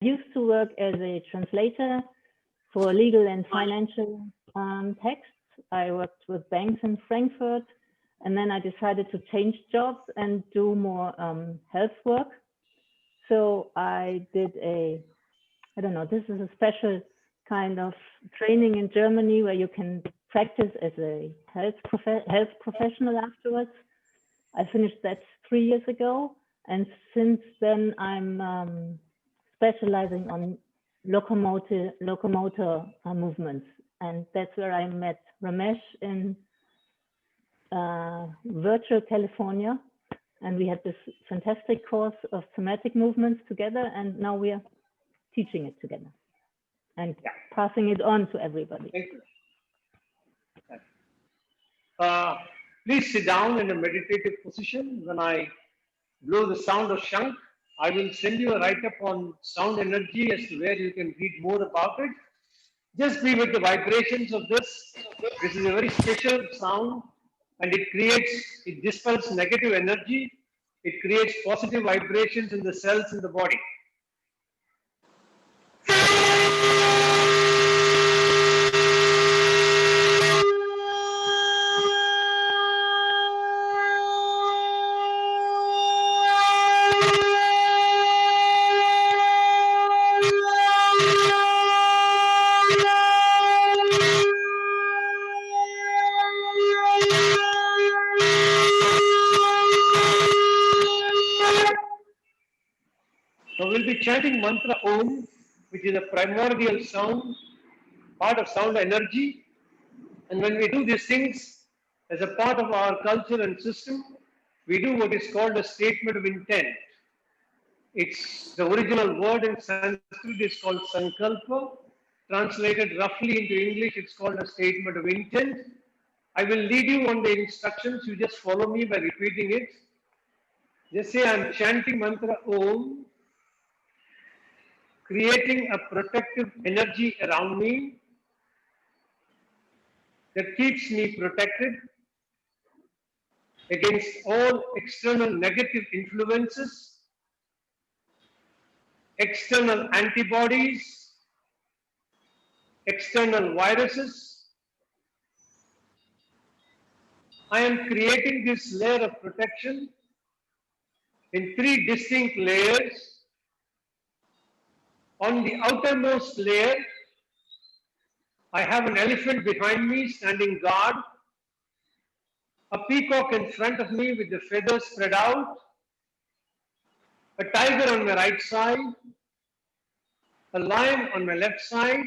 used to work as a translator for legal and financial texts. I worked with banks in Frankfurt, and then I decided to change jobs and do more health work. So I did I don't know, this is a special kind of training in Germany where you can practice as a health professional afterwards. I finished that 3 years ago, and since then I'm specializing on locomotor movements, and that's where I met Ramesh in virtual California, and we had this fantastic course of somatic movements together, and now we are teaching it together and passing it on to everybody. Thank you. Please sit down in a meditative position. When I blow the sound of Shankh, I will send you a write-up on sound energy as to where you can read more about it. Just be with the vibrations of this. This is a very special sound, and it dispels negative energy. It creates positive vibrations in the cells in the body. So we'll be chanting mantra Om, which is a primordial sound, part of sound energy. And when we do these things as a part of our culture and system, we do what is called a statement of intent. It's the original word in Sanskrit is called sankalpa. Translated roughly into English, it's called a statement of intent. I will lead you on the instructions. You just follow me by repeating it. Just say, I'm chanting mantra Om, creating a protective energy around me that keeps me protected against all external negative influences, external antibodies, external viruses. I am creating this layer of protection in 3 distinct layers. On the outermost layer, I have an elephant behind me standing guard, a peacock in front of me with the feathers spread out, a tiger on my right side, a lion on my left side,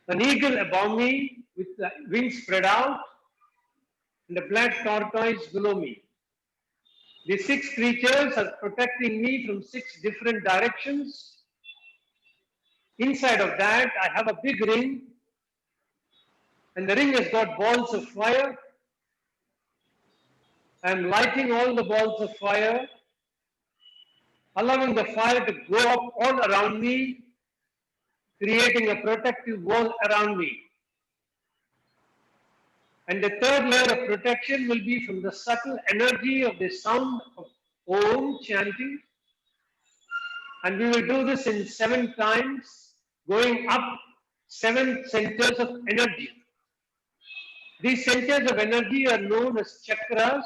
an eagle above me with the wings spread out, and a black tortoise below me. The 6 creatures are protecting me from 6 different directions. Inside of that, I have a big ring, and the ring has got balls of fire. I am lighting all the balls of fire, allowing the fire to go up all around me, creating a protective wall around me. And the 3rd layer of protection will be from the subtle energy of the sound of Om chanting. And we will do this in 7 times, going up 7 centers of energy. These centers of energy are known as chakras.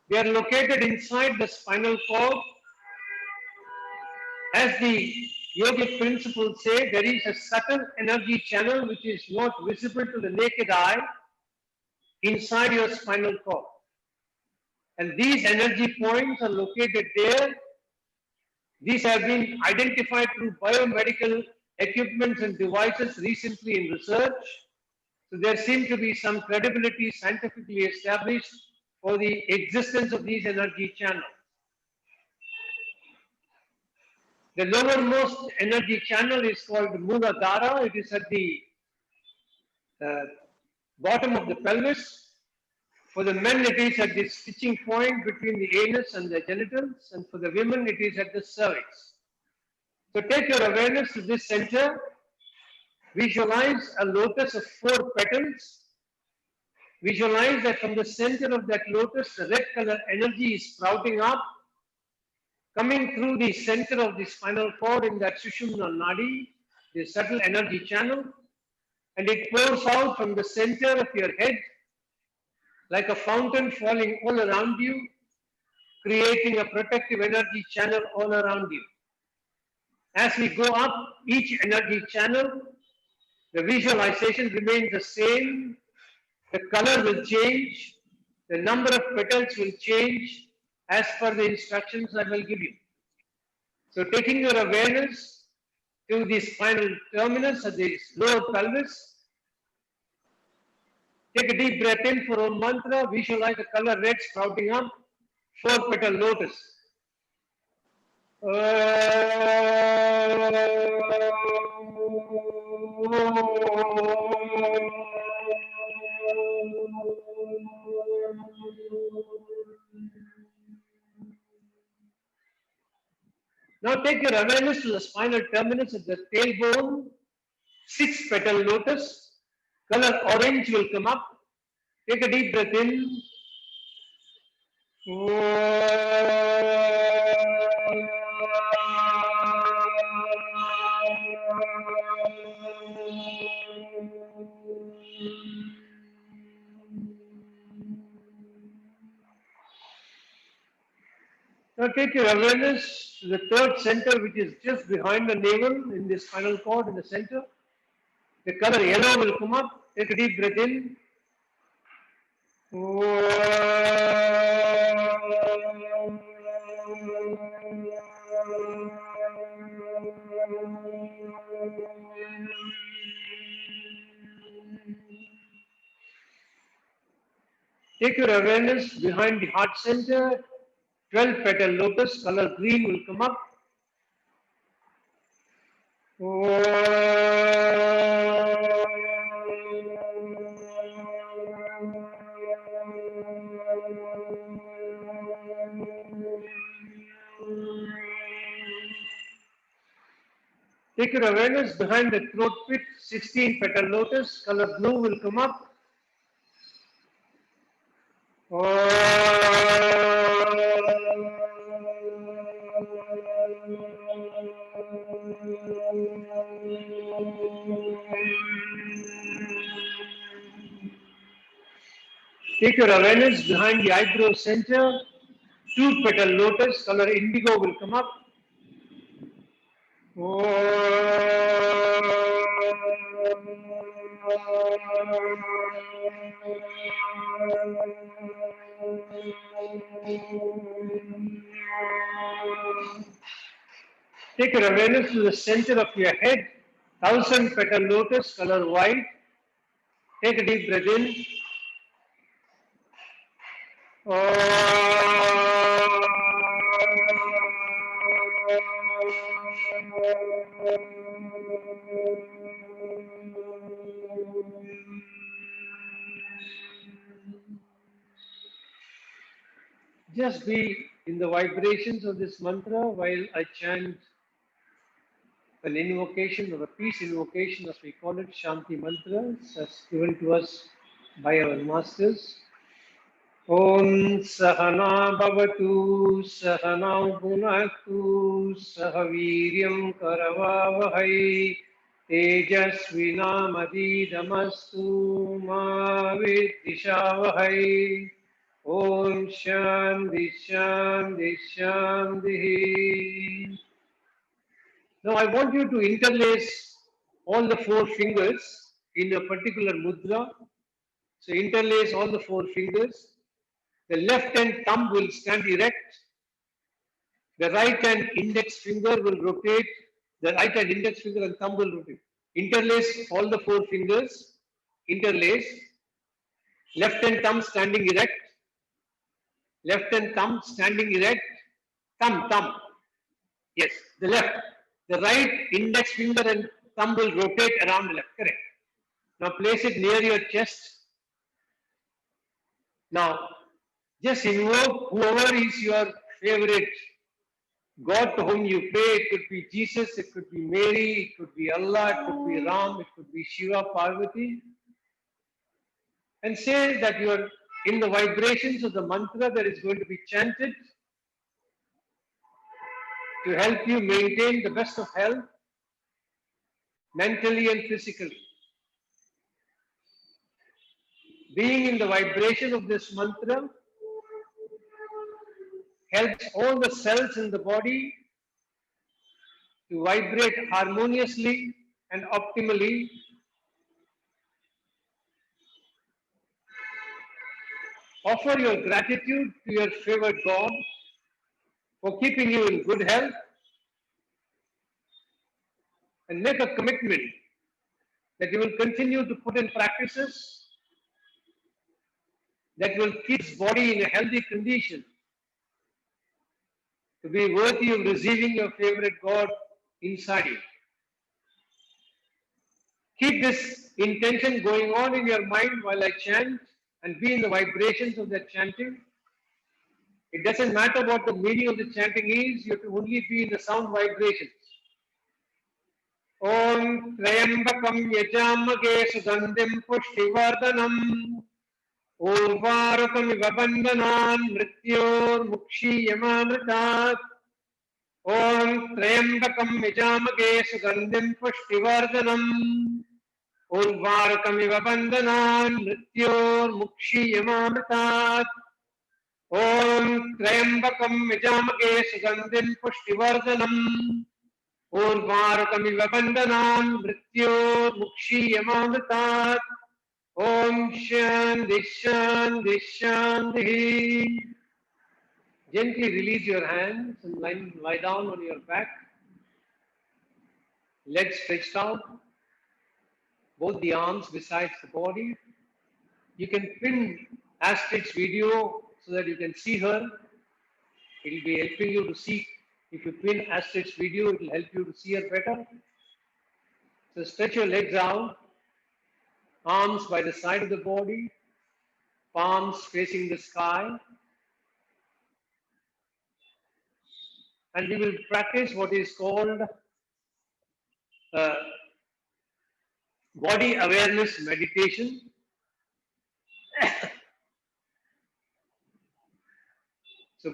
They are located inside the spinal cord. As the yogic principles say, there is a subtle energy channel which is not visible to the naked eye inside your spinal cord. And these energy points are located there. These have been identified through biomedical equipments and devices recently in research. So there seems to be some credibility scientifically established for the existence of these energy channels. The lowermost energy channel is called Muladhara. It is at the bottom of the pelvis. For the men, it is at the stitching point between the anus and the genitals, and for the women, it is at the cervix. So take your awareness to this center. Visualize a lotus of 4 petals. Visualize that from the center of that lotus, the red color energy is sprouting up, coming through the center of the spinal cord in that Sushumna Nadi, the subtle energy channel, and it pours out from the center of your head like a fountain falling all around you, creating a protective energy channel all around you. As we go up each energy channel, the visualization remains the same, the color will change, the number of petals will change as per the instructions I will give you. So taking your awareness to the spinal terminus of the lower pelvis, take a deep breath in for Om Mantra, visualize the color red sprouting up, 4-petal lotus. Now take your awareness to the spinal terminus of the tailbone, 6-petal lotus. Color orange will come up. Take a deep breath in. Now take your awareness to the third center, which is just behind the navel in the spinal cord in the center. The color yellow will come up. Take a deep breath in. Take your awareness behind the heart center. 12-petal lotus, color green will come up. Take your awareness behind the throat pit, 16-petal lotus, color blue will come up. Take your awareness behind the eyebrow center, 2-petal lotus, color indigo will come up. Take your awareness to the center of your head, 1,000-petal lotus, color white. Take a deep breath in. Just be in the vibrations of this mantra while I chant an invocation or a peace invocation, as we call it, Shanti mantra, as given to us by our masters. Om Sahana Bhavatu Sahana Bhunaktu Sahaviryam Karavavahai Tejasvinamadidamastu Ma Viddhishavahai. Om Shanti Shanti Shanti. Now I want you to interlace all the 4 fingers in a particular mudra. So interlace all the 4 fingers. The left hand thumb will stand erect. The right hand index finger will rotate. The right hand index finger and thumb will rotate. Interlace all the 4 fingers. Interlace. Left hand thumb standing erect. Left hand thumb standing erect. Thumb. Yes, the left. The right index finger and thumb will rotate around the left. Correct. Now place it near your chest. Now, just invoke whoever is your favorite God to whom you pray. It could be Jesus, it could be Mary, it could be Allah, it could be Ram, it could be Shiva, Parvati. And say that you are in the vibrations of the mantra that is going to be chanted. to help you maintain the best of health, mentally and physically. Being in the vibration of this mantra helps all the cells in the body to vibrate harmoniously and optimally. Offer your gratitude to your favored God for keeping you in good health, and make a commitment that you will continue to put in practices that will keep his body in a healthy condition to be worthy of receiving your favorite God inside you. Keep this intention going on in your mind while I chant and be in the vibrations of that chanting. It doesn't matter what the meaning of the chanting is, you have to only be in the sound vibrations. Om Trayambakam Yajamage Sugandhim Pushtivardhanam Urvarakamiva Bandhanan Mrityor Mukshi Yamamritat. Om Trayambakam Yajamage Sugandhim Pushtivardhanam Urvarakamiva Bandhanan Mrityor Mukshi Yamamritat. Om Trayambakam Yajamage Sugandhim Pushtivardhanam Urvarakamiva Bandhanan Mrityor Mukshi Yamamritat. Om Shanti Shanti Shanti. Gently release your hands and lie down on your back. Legs stretched out. Both the arms besides the body. You can pin Astrid's video so that you can see her. It will be helping you to see. If you pin Astrid's video, it will help you to see her better. So stretch your legs out. Arms by the side of the body. Palms facing the sky. And we will practice what is called body awareness meditation. So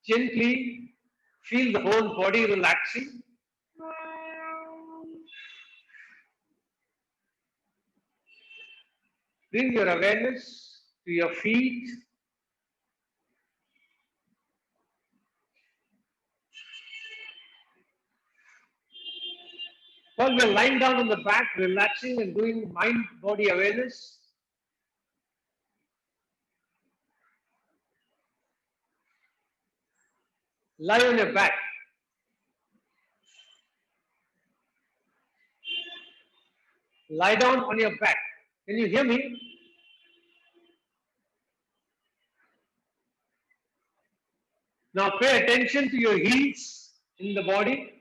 gently feel the whole body relaxing. Bring your awareness to your feet. While we're lying down on the back, relaxing and doing mind-body awareness, lie on your back. Lie down on your back. Can you hear me? Now pay attention to your heels in the body.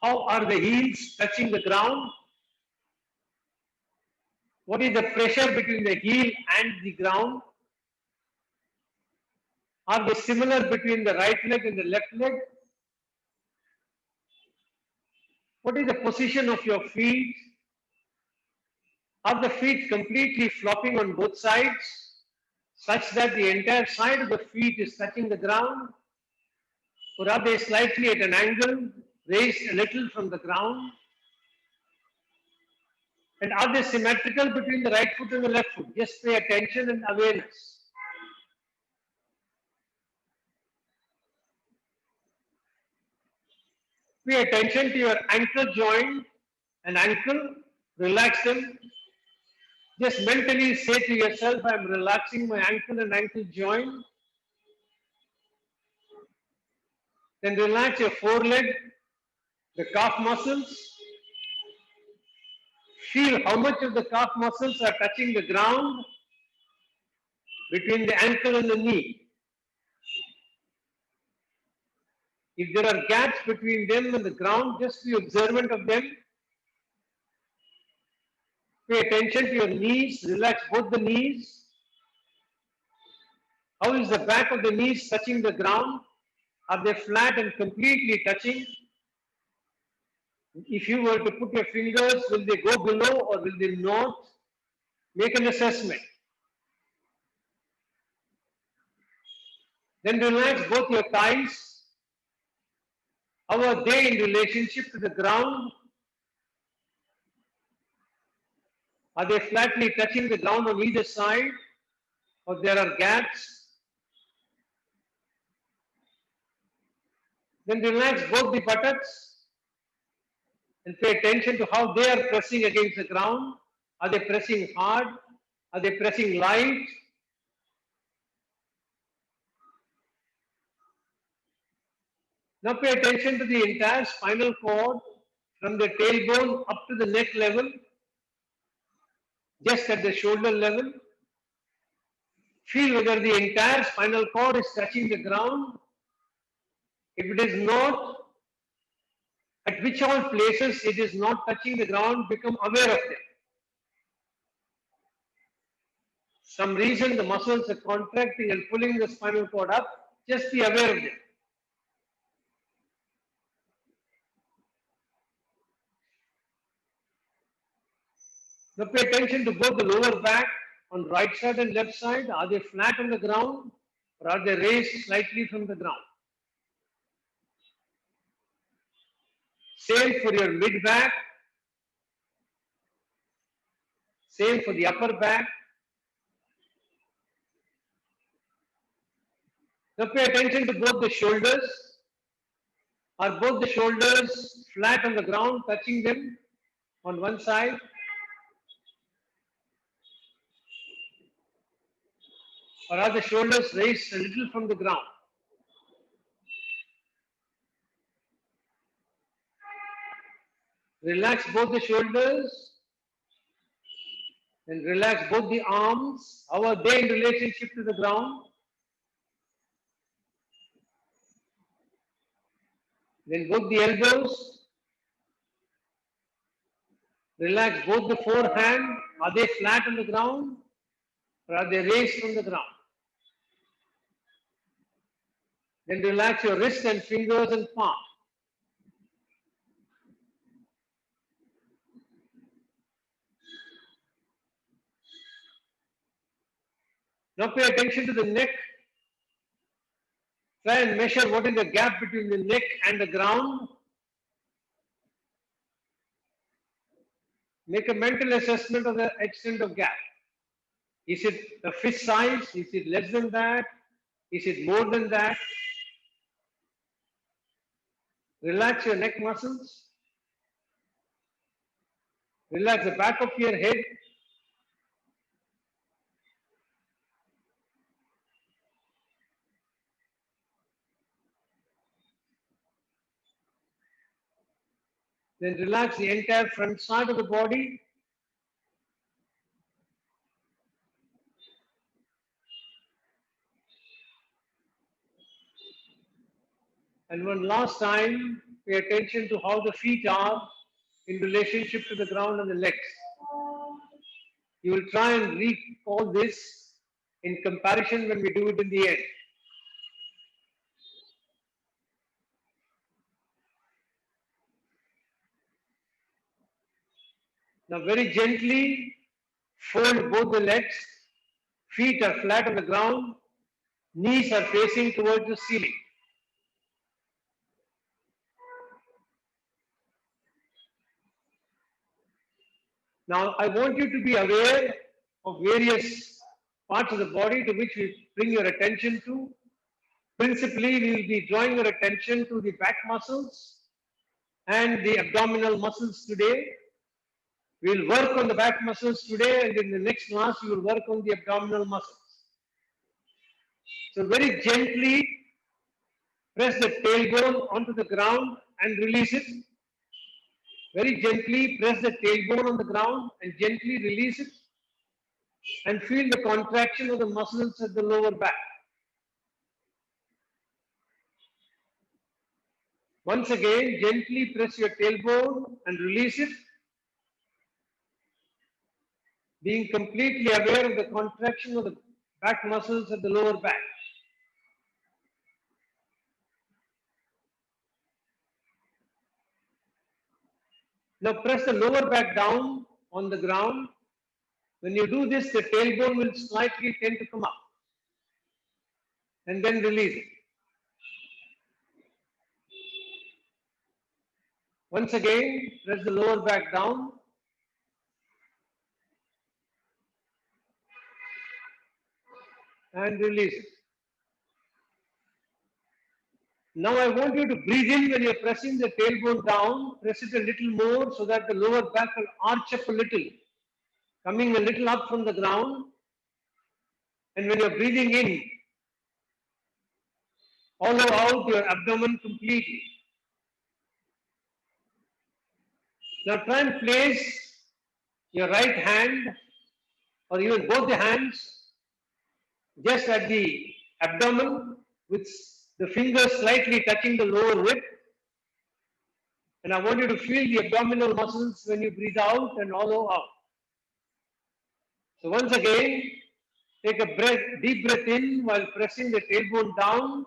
How are the heels touching the ground? What is the pressure between the heel and the ground? Are they similar between the right leg and the left leg? What is the position of your feet? Are the feet completely flopping on both sides, such that the entire side of the feet is touching the ground? Or are they slightly at an angle, raised a little from the ground? And are they symmetrical between the right foot and the left foot? Just pay attention and awareness. Pay attention to your ankle joint and ankle. Relax them. Just mentally say to yourself, I am relaxing my ankle and ankle joint. Then relax your foreleg, the calf muscles. Feel how much of the calf muscles are touching the ground between the ankle and the knee. If there are gaps between them and the ground, just be observant of them. Pay attention to your knees. Relax both the knees. How is the back of the knees touching the ground? Are they flat and completely touching? If you were to put your fingers, will they go below or will they not? Make an assessment. Then relax both your thighs. How are they in relationship to the ground? Are they flatly touching the ground on either side, or there are gaps? Then relax both the buttocks and pay attention to how they are pressing against the ground. Are they pressing hard? Are they pressing light? Now pay attention to the entire spinal cord from the tailbone up to the neck level, just at the shoulder level. Feel whether the entire spinal cord is touching the ground. If it is not, at which all places it is not touching the ground, become aware of them. Some reason the muscles are contracting and pulling the spinal cord up, just be aware of them. Now pay attention to both the lower back on right side and left side. Are they flat on the ground or are they raised slightly from the ground? Same for your mid back. Same for the upper back. Now pay attention to both the shoulders. Are both the shoulders flat on the ground, touching them on one side? Or are the shoulders raised a little from the ground? Relax both the shoulders and relax both the arms. How are they in relationship to the ground? Then both the elbows. Relax both the forehand. Are they flat on the ground or are they raised from the ground? Then relax your wrists and fingers and palm. Now pay attention to the neck. Try and measure what is the gap between the neck and the ground. Make a mental assessment of the extent of gap. Is it a fist size? Is it less than that? Is it more than that? Relax your neck muscles. Relax the back of your head. Then relax the entire front side of the body. And one last time, pay attention to how the feet are in relationship to the ground and the legs. You will try and recall this in comparison when we do it in the end. Now very gently fold both the legs. Feet are flat on the ground. Knees are facing towards the ceiling. Now I want you to be aware of various parts of the body to which we bring your attention to. Principally, we will be drawing your attention to the back muscles and the abdominal muscles today. We will work on the back muscles today, and in the next class, we will work on the abdominal muscles. So very gently press the tailbone onto the ground and release it. Very gently press the tailbone on the ground and gently release it. And feel the contraction of the muscles at the lower back. Once again, gently press your tailbone and release it. Being completely aware of the contraction of the back muscles at the lower back. Now press the lower back down on the ground. When you do this, the tailbone will slightly tend to come up. and then release it. Once again, press the lower back down. And release it. Now I want you to breathe in when you're pressing the tailbone down. Press it a little more so that the lower back will arch up a little, coming a little up from the ground. And when you're breathing in, hollow out your abdomen completely. Now try and place your right hand or even both the hands just at the abdomen with the fingers slightly touching the lower rib. And I want you to feel the abdominal muscles when you breathe out and hollow out. So once again, take a deep breath in while pressing the tailbone down.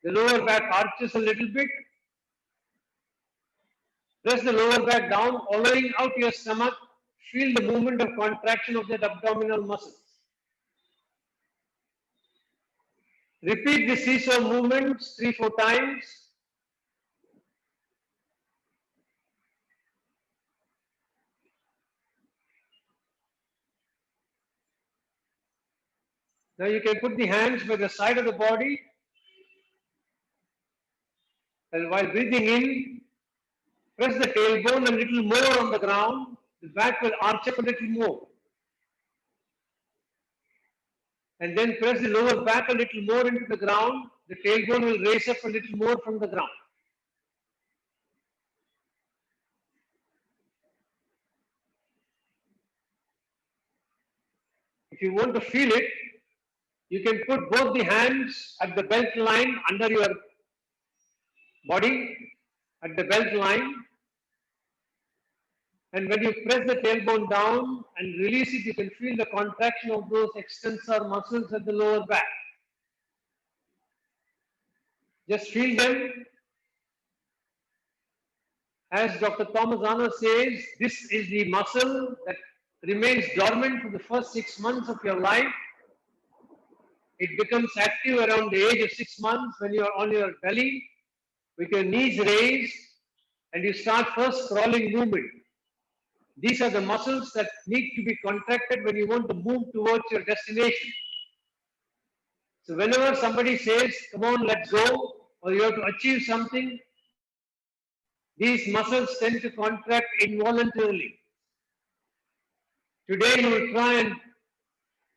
The lower back arches a little bit. Press the lower back down, hollowing out your stomach. Feel the movement of contraction of that abdominal muscles. Repeat the seesaw movements 3-4 times. Now you can put the hands by the side of the body. And while breathing in, press the tailbone a little more on the ground. The back will arch up a little more. And then press the lower back a little more into the ground. The tailbone will raise up a little more from the ground. If you want to feel it, you can put both the hands at the belt line under your body, at the belt line. And when you press the tailbone down and release it, you can feel the contraction of those extensor muscles at the lower back. Just feel them. As Dr. Thomas Anna says, this is the muscle that remains dormant for the first 6 months of your life. It becomes active around the age of 6 months when you are on your belly with your knees raised and you start first crawling movement. These are the muscles that need to be contracted when you want to move towards your destination. So whenever somebody says, come on, let's go, or you have to achieve something, these muscles tend to contract involuntarily. Today you will try and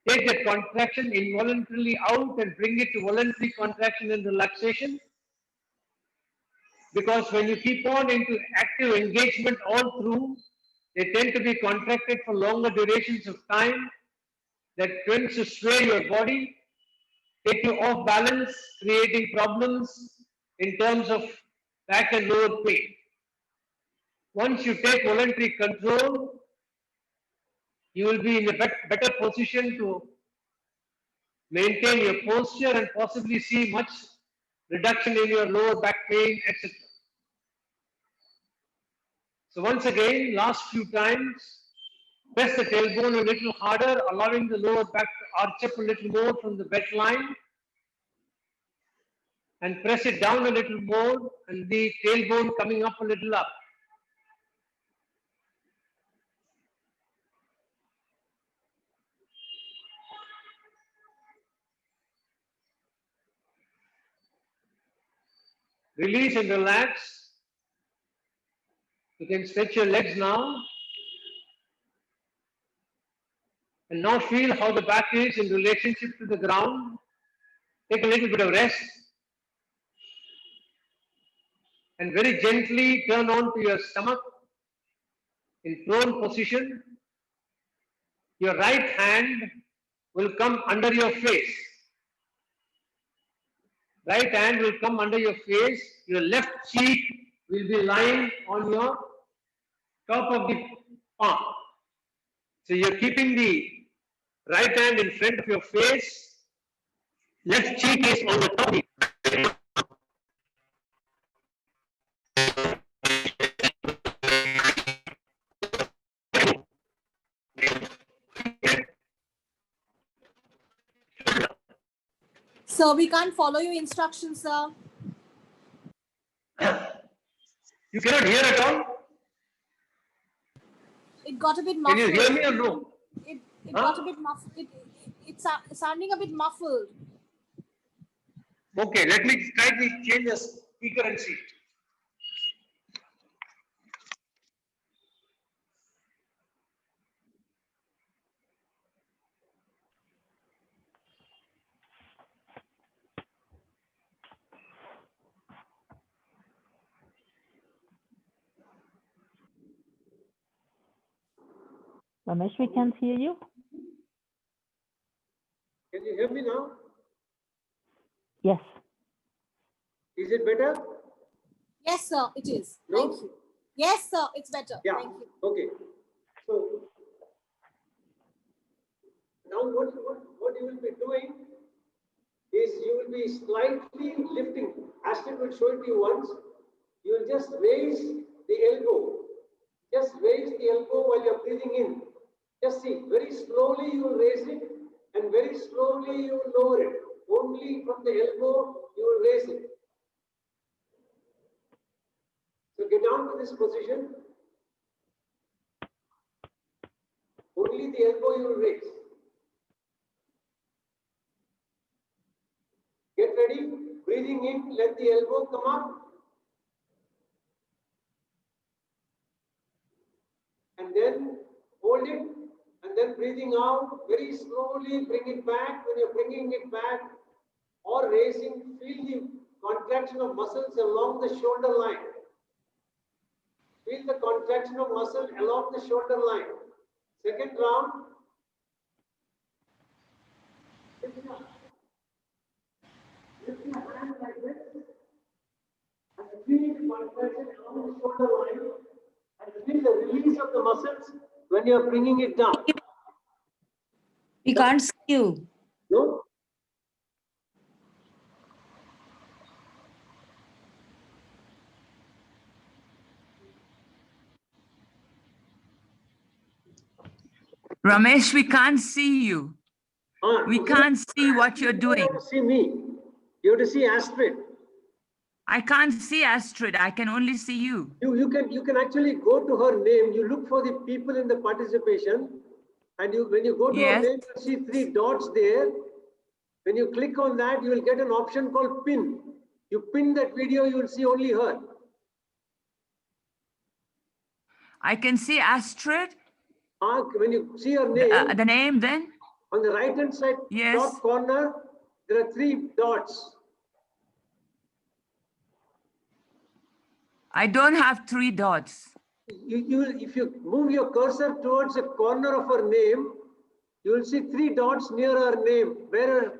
take that contraction involuntarily out and bring it to voluntary contraction and relaxation. Because when you keep on into active engagement all through, they tend to be contracted for longer durations of time. That tends to sway your body, take you off balance, creating problems in terms of back and lower pain. Once you take voluntary control, you will be in a better position to maintain your posture and possibly see much reduction in your lower back pain, etc. So once again, last few times, press the tailbone a little harder, allowing the lower back to arch up a little more from the belt line. And press it down a little more and the tailbone coming up a little up. Release and relax. You can stretch your legs now. And now feel how the back is in relationship to the ground. Take a little bit of rest. And very gently turn on to your stomach in prone position. Your right hand will come under your face. Right hand will come under your face. Your left cheek will be lying on your top of the palm. So you're keeping the right hand in front of your face. Left cheek is on the top of the Sir, we can't follow your instructions, sir. You cannot hear at all? It got a bit Can muffled. you hear me or no? It Huh? got a bit muffled. It's sounding a bit muffled. Okay, let me try to change the speaker and see. Ramesh, we can't hear you. Can you hear me now? Yes. Is it better? Yes, sir, it is. No? Thank you. Yes, sir, it's better. Yeah. Thank you. Okay. So now what you will be doing is you will be slightly lifting. Astrid will show it to you once. You will just raise the elbow. Just raise the elbow while you're breathing in. Just see, very slowly you will raise it and very slowly you will lower it. Only from the elbow you will raise it. So get down to this position. Only the elbow you will raise. Get ready. Breathing in, let the elbow come up. And then hold it. And then breathing out, very slowly bring it back. When you're bringing it back or raising, feel the contraction of muscles along the shoulder line. Feel the contraction of muscle along the shoulder line. Second round. Lift your hand like this. And feel the contraction along the shoulder line. And feel the release of the muscles when you're bringing it down. We can't see you. No? Ramesh, we can't see you. We can't see what you're doing. You have to see me. You have to see Astrid. I can't see Astrid. I can only see you. You can actually go to her name. You look for the people in the participation, and when you go to her Yes. name, you see 3 dots there. When you click on that, you will get an option called pin. You pin that video, you will see only her. I can see Astrid. When you see her name, The name then? on the right hand side Yes. top corner, there are 3 dots. I don't have 3 dots. If you move your cursor towards the corner of her name, you will see 3 dots near her name, where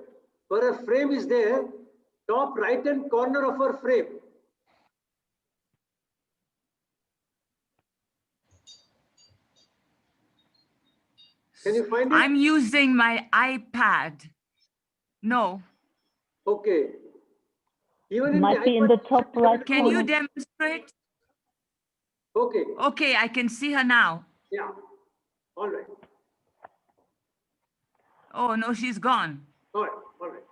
her frame is there, top right hand corner of her frame. Can you find it? I'm using my iPad. No. Okay. Even in Might be in the top right Can you corner. demonstrate? Okay. Okay, I can see her now. Yeah. All right. Oh, no, she's gone. All right. All right.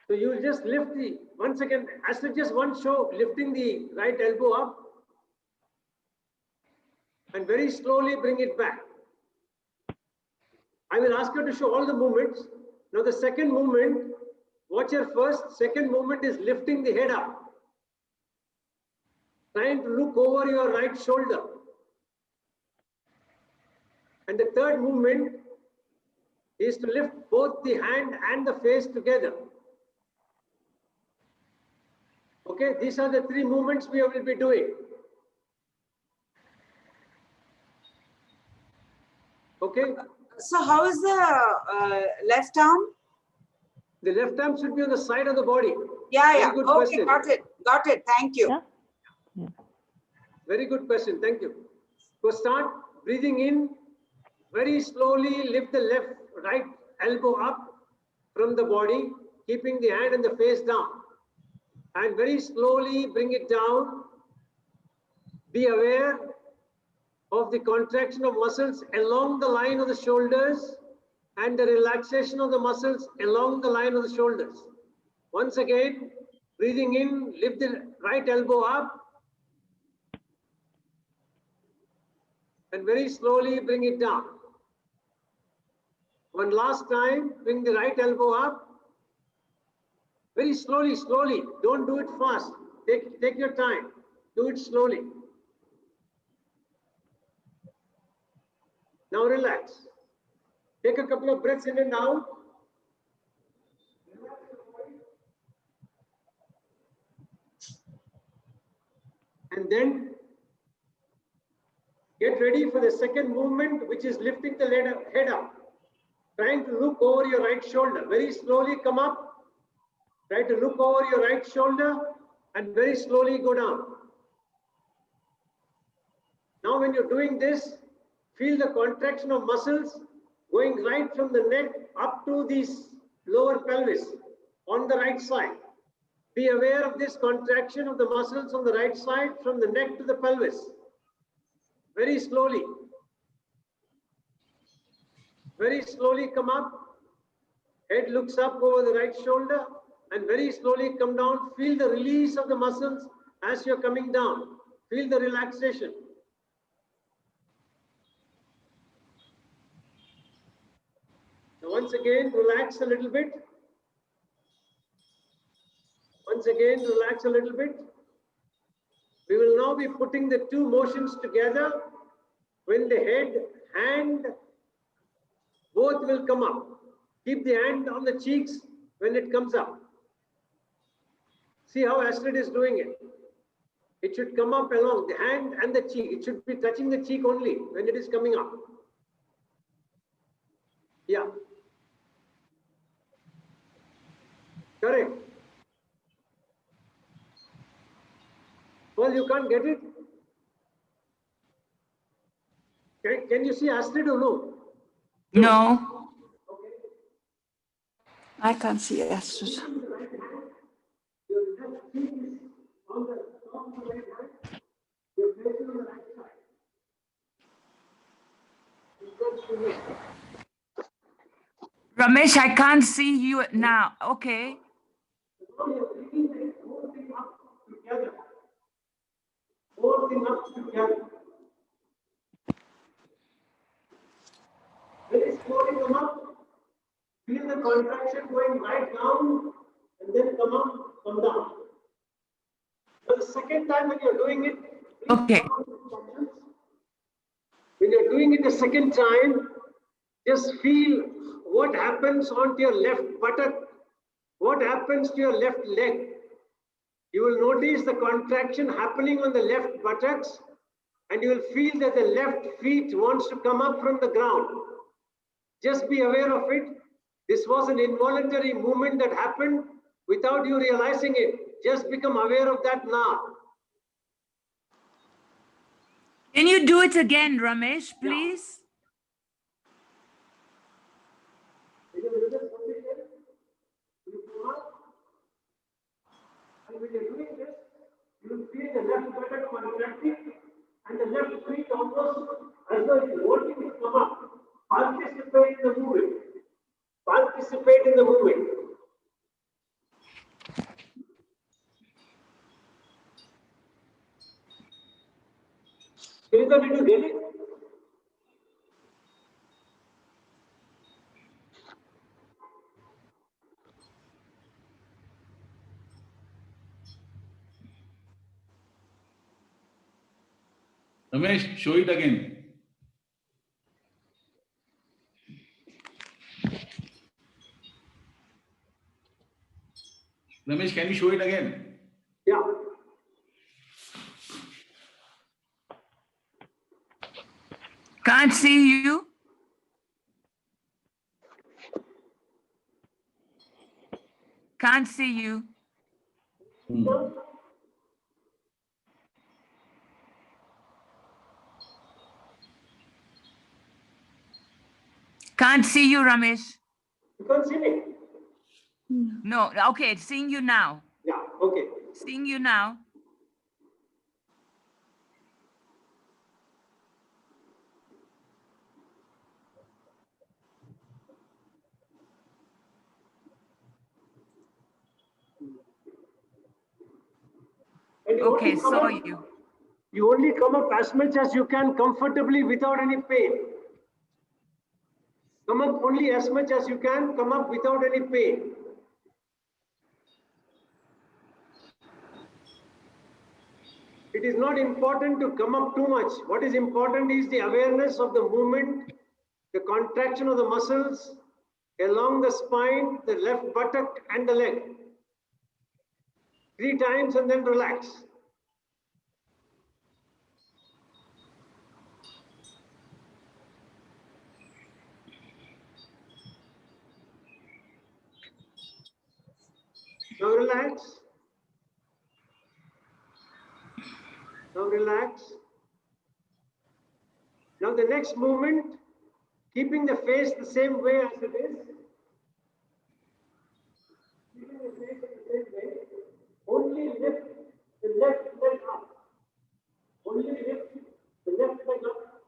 So you will just lift the, once again, Astrid, just one show, lifting the right elbow up. And very slowly bring it back. I will ask you to show all the movements. Now the second movement, watch your first. Second movement is lifting the head up. Trying to look over your right shoulder. And the third movement is to lift both the hand and the face together. Okay, these are the 3 movements we will be doing. Okay. So how is the left arm? The left arm should be on the side of the body. Yeah, Very yeah. good Okay, question. got it. Got it. Thank you. Yeah. Very good question. Thank you. So start breathing in. Very slowly lift the right elbow up from the body, keeping the hand and the face down. And very slowly bring it down. Be aware of the contraction of muscles along the line of the shoulders and the relaxation of the muscles along the line of the shoulders. Once again, breathing in, lift the right elbow up. And very slowly bring it down. One last time, bring the right elbow up. Very slowly, slowly. Don't do it fast. Take your time. Do it slowly. Now relax. Take a couple of breaths in and out. And then get ready for the second movement, which is lifting the head up. Trying to look over your right shoulder. Very slowly come up. Try to look over your right shoulder and very slowly go down. Now when you're doing this, feel the contraction of muscles going right from the neck up to this lower pelvis on the right side. Be aware of this contraction of the muscles on the right side from the neck to the pelvis. Very slowly. Very slowly come up. Head looks up over the right shoulder and very slowly come down. Feel the release of the muscles as you're coming down. Feel the relaxation. Now once again, relax a little bit. Once again, relax a little bit. We will now be putting the two motions together. When the head, hand, both will come up. Keep the hand on the cheeks when it comes up. See how Astrid is doing it. It should come up along the hand and the cheek. It should be touching the cheek only when it is coming up. Yeah. Correct. Well, you can't get it. Can you see Astrid or no? No. I can't see Astrid. Ramesh, I can't see you now. Okay. Holding up together. Very slowly come up. Feel the contraction going right down and then come up, come down. For the second time when you're doing it, Okay. when you're doing it the second time, just feel what happens onto your left buttock, what happens to your left leg. You will notice the contraction happening on the left buttocks and you will feel that the left feet wants to come up from the ground. Just be aware of it. This was an involuntary movement that happened without you realizing it. Just become aware of that now. Can you do it again, Ramesh, please? And when you're doing this, you will feel the left buttock contracting and the left feet almost as though it's wanting to come up. Participate in the movement. Participate in the movement. Kirita, did you get it? Ramesh, show it again. Ramesh, can you show it again? Yeah. Can't see you. Can't see you. Can't see you, Ramesh. You can't see me? No, okay, seeing you now. Yeah, okay. Seeing you now. And Okay, saw you. You only come up as much as you can comfortably without any pain. Come up only as much as you can, come up without any pain. It is not important to come up too much. What is important is the awareness of the movement, the contraction of the muscles along the spine, the left buttock and the leg. 3 times and then relax. Now relax. Now relax. Now the next movement, keeping the face the same way as it is. Keeping the face in the same way. Only lift the left leg up. Only lift the left leg up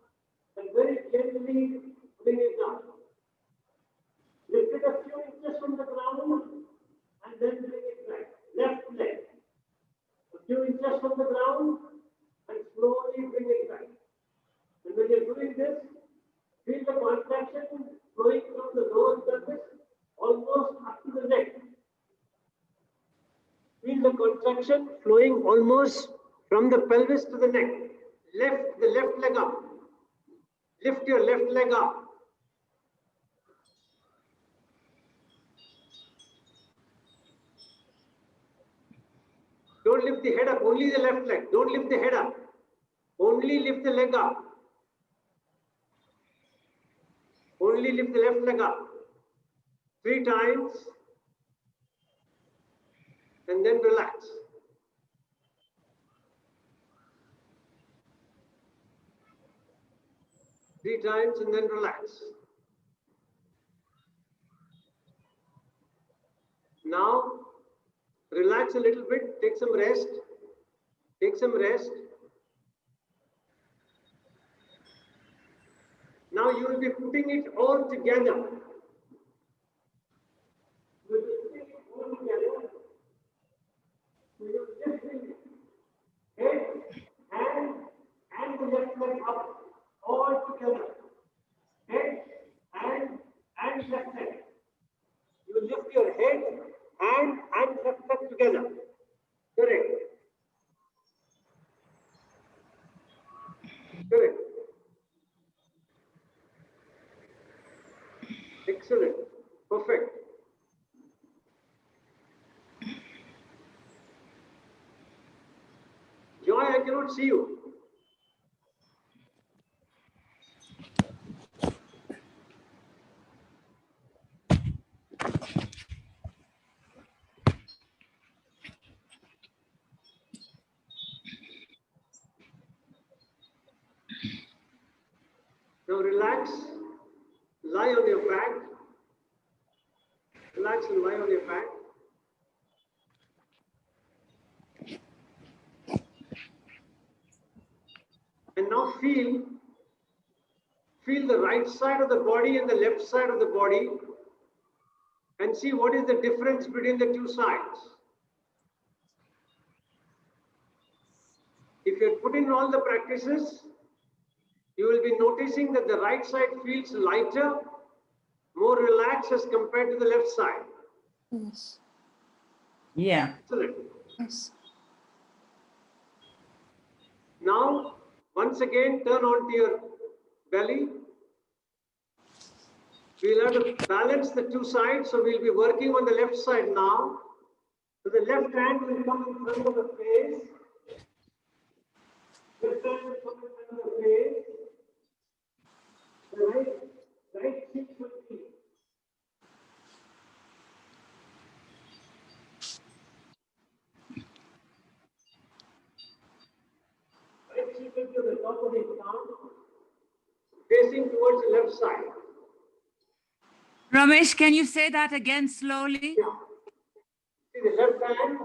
and very gently bring it down. Lift it a few inches from the ground and then bring it back. Left leg. A few inches from the ground and slowly bring it back. And when you're doing this, feel the contraction flowing from the lower pelvis almost up to the neck. Feel the contraction flowing almost from the pelvis to the neck. Lift the left leg up. Lift your left leg up. Don't lift the head up, only the left leg. Don't lift the head up. Only lift the leg up. Only lift the left leg up. 3 times. And then relax. Three times and then relax. Now, relax a little bit, take some rest. Take some rest. Now you will be putting it all together. You will be putting it all together. So you lift the head, hand, and the left leg up all together. Head, hand, and left leg. You lift your head, hand, and left leg together. Correct. Correct. Excellent. Perfect. Joy, I cannot see you. Now relax. Lie on your back. Relax and lie on your back. And now feel the right side of the body and the left side of the body and see what is the difference between the two sides. If you put in all the practices, you will be noticing that the right side feels lighter, more relaxed as compared to the left side. Yes. Yeah. Excellent. Yes. Now, once again, turn onto your belly. We'll have to balance the two sides, so we'll be working on the left side now. So the left hand will come in front of the face. Left hand will come in front of the face. The right cheek will be. Right cheek will be to the top of the palm, facing towards the left side. Ramesh, can you say that again slowly? Yeah. See, the left hand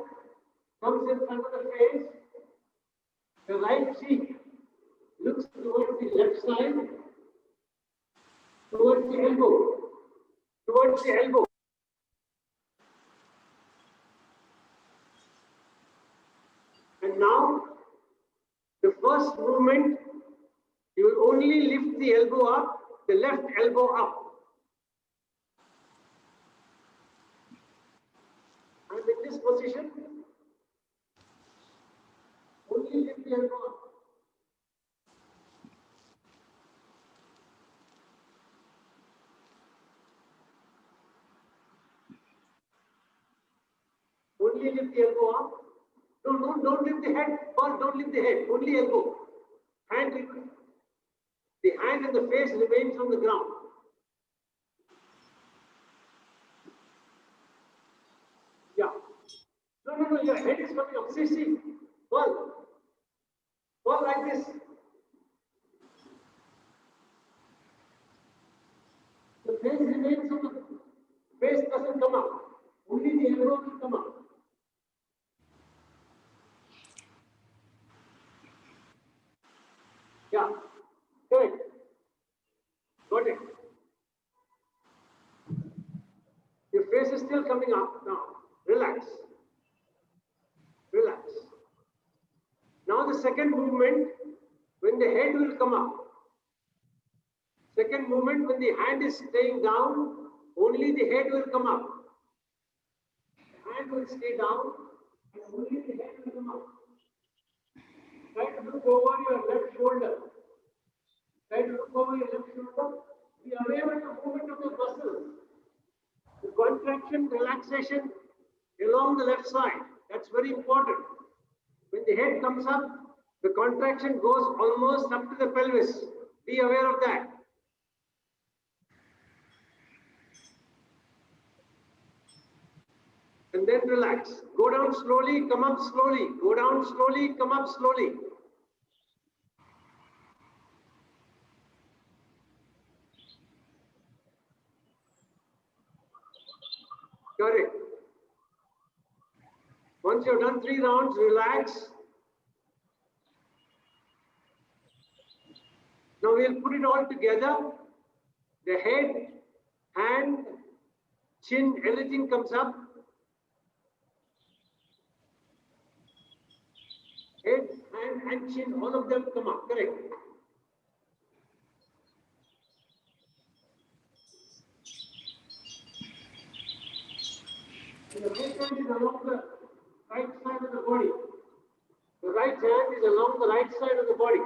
comes in front of the face. The right cheek looks towards the left side, towards the elbow, towards the elbow. And now, the first movement, you will only lift the elbow up, the left elbow up. And in this position, only lift the elbow up. Only lift the elbow up. No, don't lift the head. First, don't lift the head. Only elbow. Hand, the hand and the face remains on the ground. Yeah. No. Your head is coming up. See. Fall like this. The face remains on the face doesn't come up. Only the elbow will come up. Yeah. Correct. Got it. Your face is still coming up now. Relax. Relax. Now the second movement, when the head will come up. Second movement, when the hand is staying down, only the head will come up. The hand will stay down, and only the head will come up. Try to look over your left shoulder. Try to look over your left shoulder. Be aware of the movement of your muscles. The contraction, relaxation along the left side. That's very important. When the head comes up, the contraction goes almost up to the pelvis. Be aware of that. And then relax. Go down slowly, come up slowly. Go down slowly, come up slowly. Correct. Once you've done 3 rounds, relax. Now we'll put it all together. The head, hand, chin, everything comes up. Head, hand, and chin, all of them come up. Correct. And the right hand is along the right side of the body. The right hand is along the right side of the body.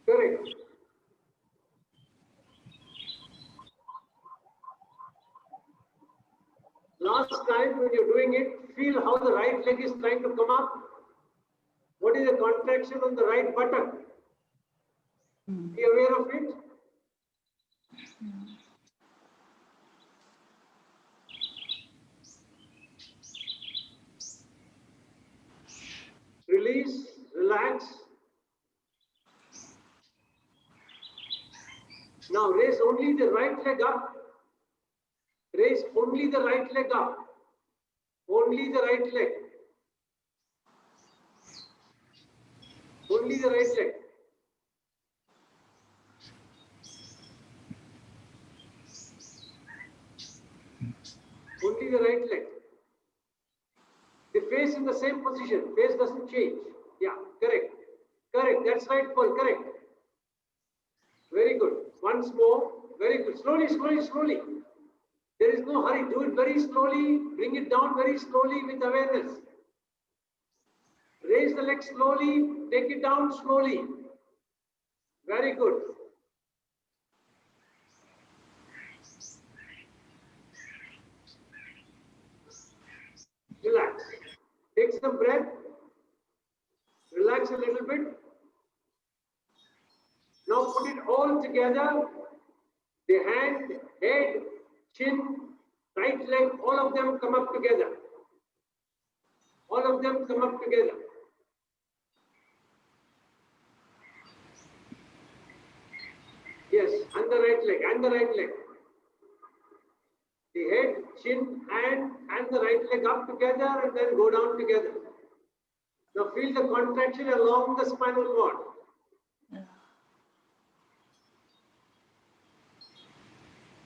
Correct. Last time when you're doing it, feel how the right leg is trying to come up. What is the contraction on the right buttock? Be aware of it. Release, relax. Now raise only the right leg up. Raise only the right leg up. Only the right leg. Only the right leg. Only the right leg. The face in the same position. Face doesn't change. Yeah, correct. Correct. That's right, Paul. Correct. Very good. Once more. Very good. Slowly, slowly, slowly. There is no hurry. Do it very slowly. Bring it down very slowly with awareness. Raise the leg slowly. Take it down slowly. Very good. Relax. Take some breath. Relax a little bit. Now put it all together. The hand, head, chin, right leg, all of them come up together. All of them come up together. Yes, and the right leg, and the right leg. The head, chin, hand, and the right leg up together and then go down together. Now feel the contraction along the spinal cord.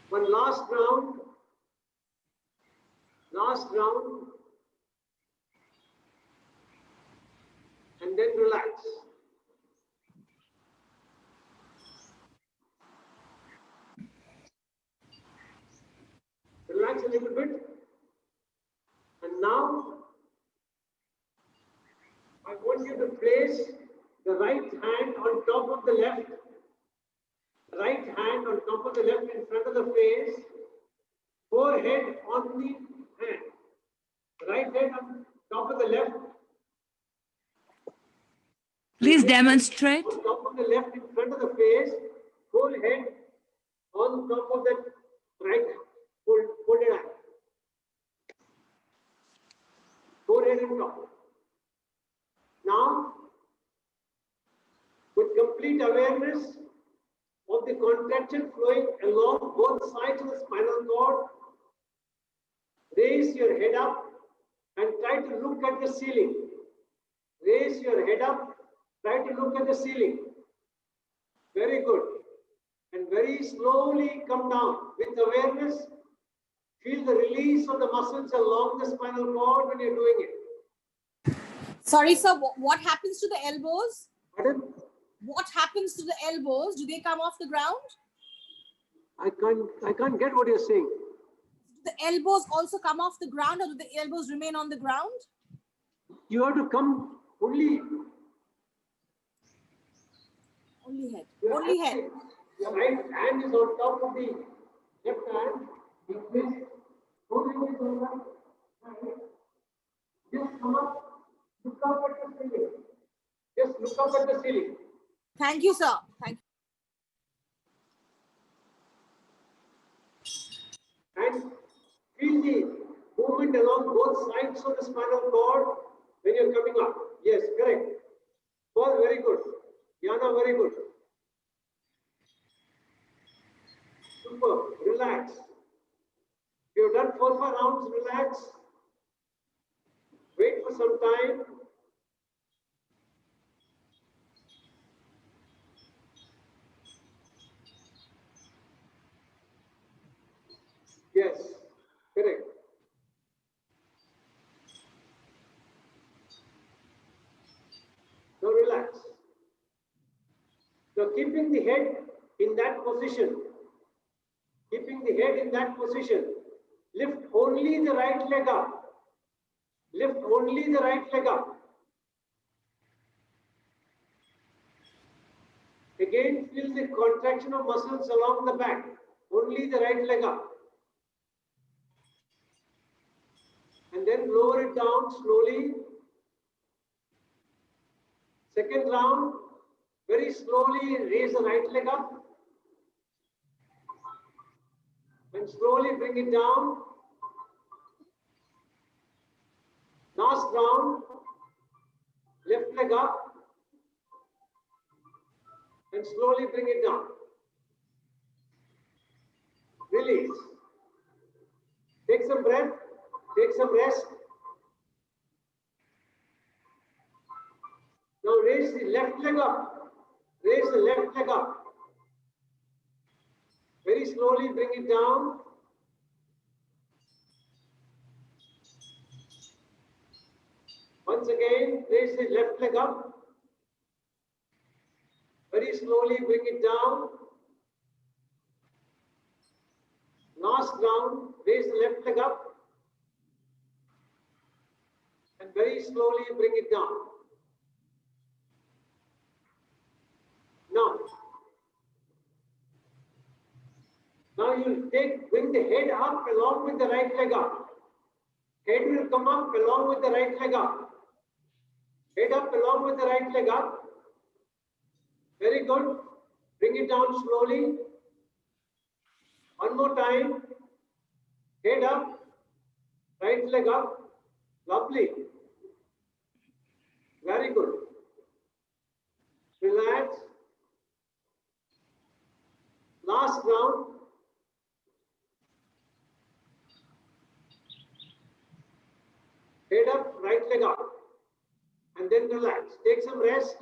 One last round. Last round. and then relax. Relax a little bit. And now, I want you to place the right hand on top of the left. Right hand on top of the left in front of the face. Forehead on the hand. Right hand on top of the left. Please demonstrate. On top of the left in front of the face. Forehead on top of that right folded hand. Forehead and top. Now, with complete awareness of the contraction flowing along both sides of the spinal cord, raise your head up and try to look at the ceiling. Raise your head up, try to look at the ceiling. Very good. And very slowly come down with awareness. Feel the release of the muscles along the spinal cord when you're doing it. Sorry, sir. What happens to the elbows? Pardon? What happens to the elbows? Do they come off the ground? I can't get what you're saying. Do the elbows also come off the ground, or do the elbows remain on the ground? You have to come only. Only head. Only head. Your right hand is on top of the left hand. You place both hands on the right. Just come up, look up at the ceiling. Just look up at the ceiling. Thank you, sir. Thank you. And feel the movement along both sides of the spinal cord when you're coming up. Yes, correct. Paul, very good. Yana, very good. Super. Relax. You've done 4 rounds. Relax. Wait for some time. Yes, correct. Now relax. Now keeping the head in that position. Keeping the head in that position. Lift only the right leg up. Lift only the right leg up. Again, feel the contraction of muscles along the back. Only the right leg up. And then lower it down slowly. Second round, very slowly raise the right leg up. And slowly bring it down. Last round, left leg up. And slowly bring it down. Release. Take some breath. Take some rest. Now raise the left leg up. Raise the left leg up. Very slowly bring it down. Once again, raise the left leg up. Very slowly bring it down. Last round, raise the left leg up. And very slowly bring it down. Now you bring the head up along with the right leg up. Head will come up along with the right leg up. Head up along with the right leg up. Very good. Bring it down slowly. One more time. Head up. Right leg up. Lovely. Very good. Relax. Last round. Head up, right leg up. And then relax. Take some rest.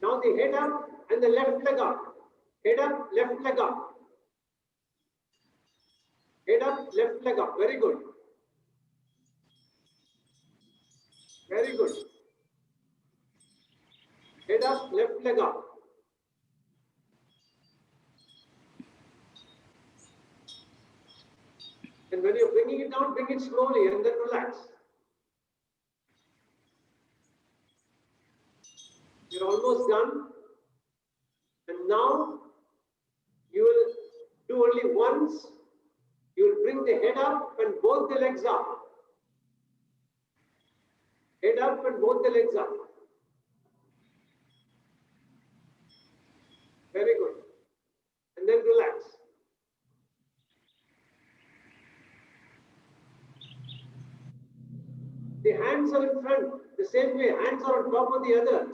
Now the head up and the left leg up. Head up, left leg up. Head up, left leg up. Very good. Very good. Head up, left leg up. And when you're bringing it down, bring it slowly and then relax. You're almost done. And now you will do only once. You will bring the head up and both the legs up. Head up and both the legs up. Very good. And then relax. The hands are in front, the same way, hands are on top of the other.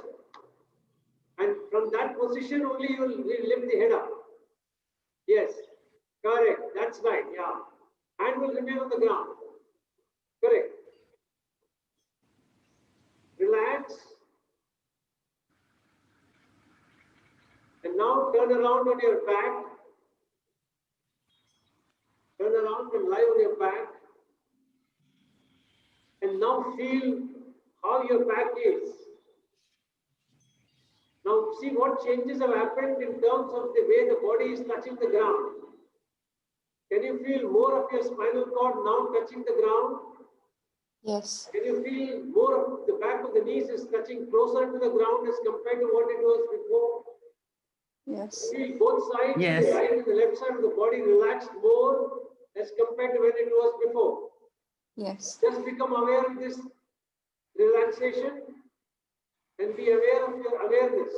And from that position only you will lift the head up. Yes, correct, that's right, yeah. Hand will remain on the ground. Correct. Relax. And now turn around on your back. Turn around and lie on your back. And now feel how your back is. Now see what changes have happened in terms of the way the body is touching the ground. Can you feel more of your spinal cord now touching the ground? Yes. Can you feel more of the back of the knees is touching closer to the ground as compared to what it was before? Yes. Feel both sides, Yes. the right and the left side of the body relaxed more as compared to when it was before. Yes. Just become aware of this relaxation and be aware of your awareness.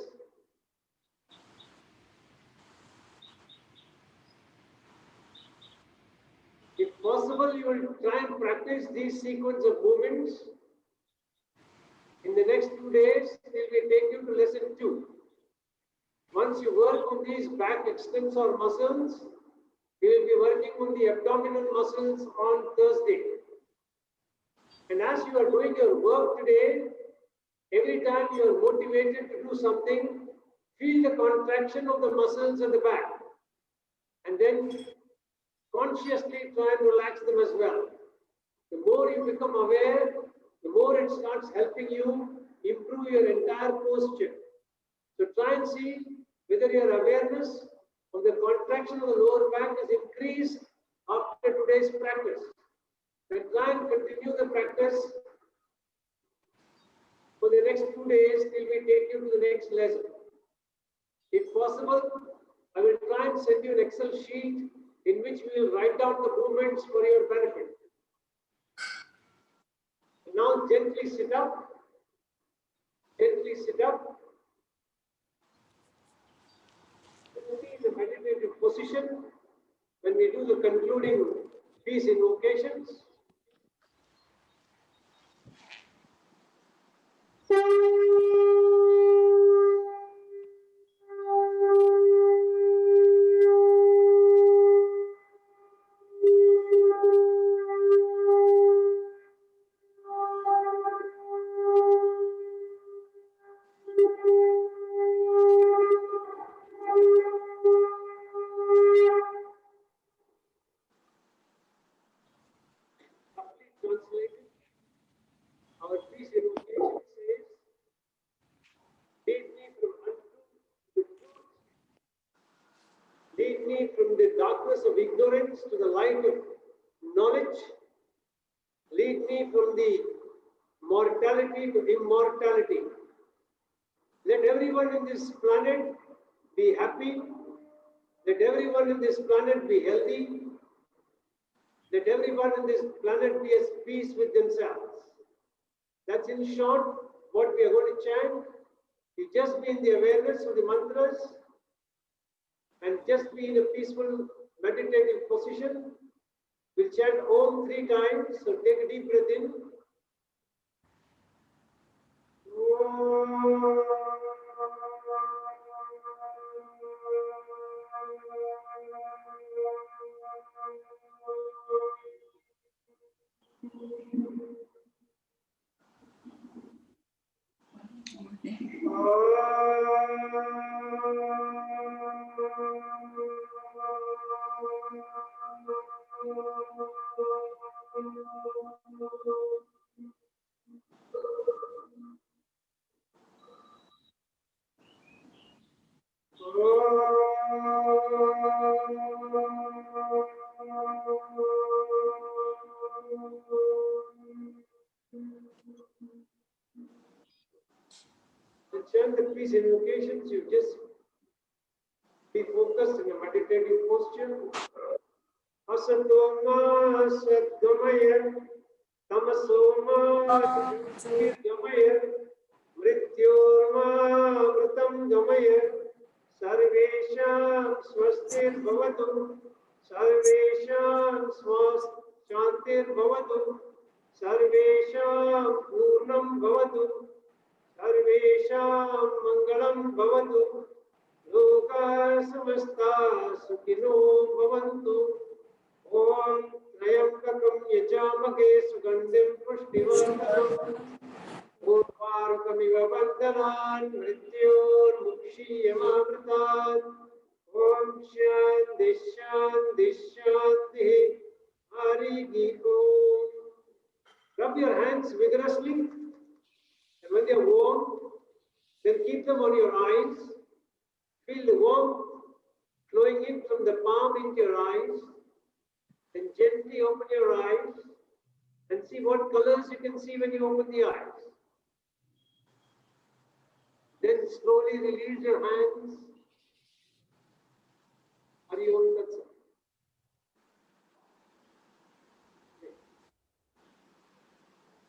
If possible, you will try and practice these sequence of movements. In the next 2 days, till we take you to lesson 2. Once you work on these back extensor muscles, we will be working on the abdominal muscles on Thursday. And as you are doing your work today, every time you are motivated to do something, feel the contraction of the muscles at the back. And then consciously try and relax them as well. The more you become aware, the more it starts helping you improve your entire posture. So try and see whether your awareness of the contraction of the lower back is increased after today's practice. And try and continue the practice for the next 2 days till we take you to the next lesson. If possible, I will try and send you an Excel sheet in which we will write down the movements for your benefit. Now gently sit up. Gently sit up. Be in the meditative position when we do the concluding peace invocations. Translated, our peace invocation says, lead me from untruth to truth, lead me from the darkness of ignorance to the light of knowledge, lead me from the mortality to immortality. Let everyone in this planet be happy, let everyone in this planet be healthy, let everyone on this planet be at peace with themselves. That's in short what we are going to chant. You just be in the awareness of the mantras and just be in a peaceful meditative position. We'll chant Om 3 times. So take a deep breath in. To chant the peace invocations, you just be focused in a meditative posture. Asatoma Satgamaya, Tamasoma Jyotirgamaya, Mrityorma Mritam Gamaya, Sarvesham Swastir Bhavatu, Sarvesham Shantir Bhavatu, Sarvesham Purnam Bhavatu, Sarvesham Mangalam Bhavatu, Loka Samasta Sukhino Bhavantu. Om Trayambakam Yajamake Sugandhim Pushtivartanam Urvarukamiva Bandhanan Mrityor Mukshiyamamritat. Om Shanti Shanti Shanti Hari Om. Rub your hands vigorously, and when they are warm, then keep them on your eyes. Feel the warmth flowing in from the palm into your eyes. Then gently open your eyes and see what colors you can see when you open the eyes. Then slowly release your hands. Hari Om Tat Sat.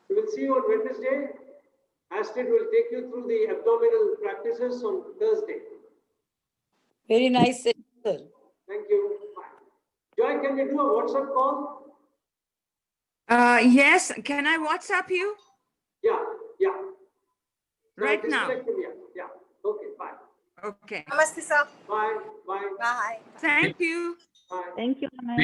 We will see you on Wednesday. Astrid will take you through the abdominal practices on Thursday. Very nice, sir. Thank you. Bye. Joy, can we do a WhatsApp call? Yes, can I WhatsApp you Yeah. right now? Disconnect from here. Yeah. Okay, bye. Okay, Namaste, sir. Bye. Bye. Bye. thank you. Bye. Thank you, Ramesh.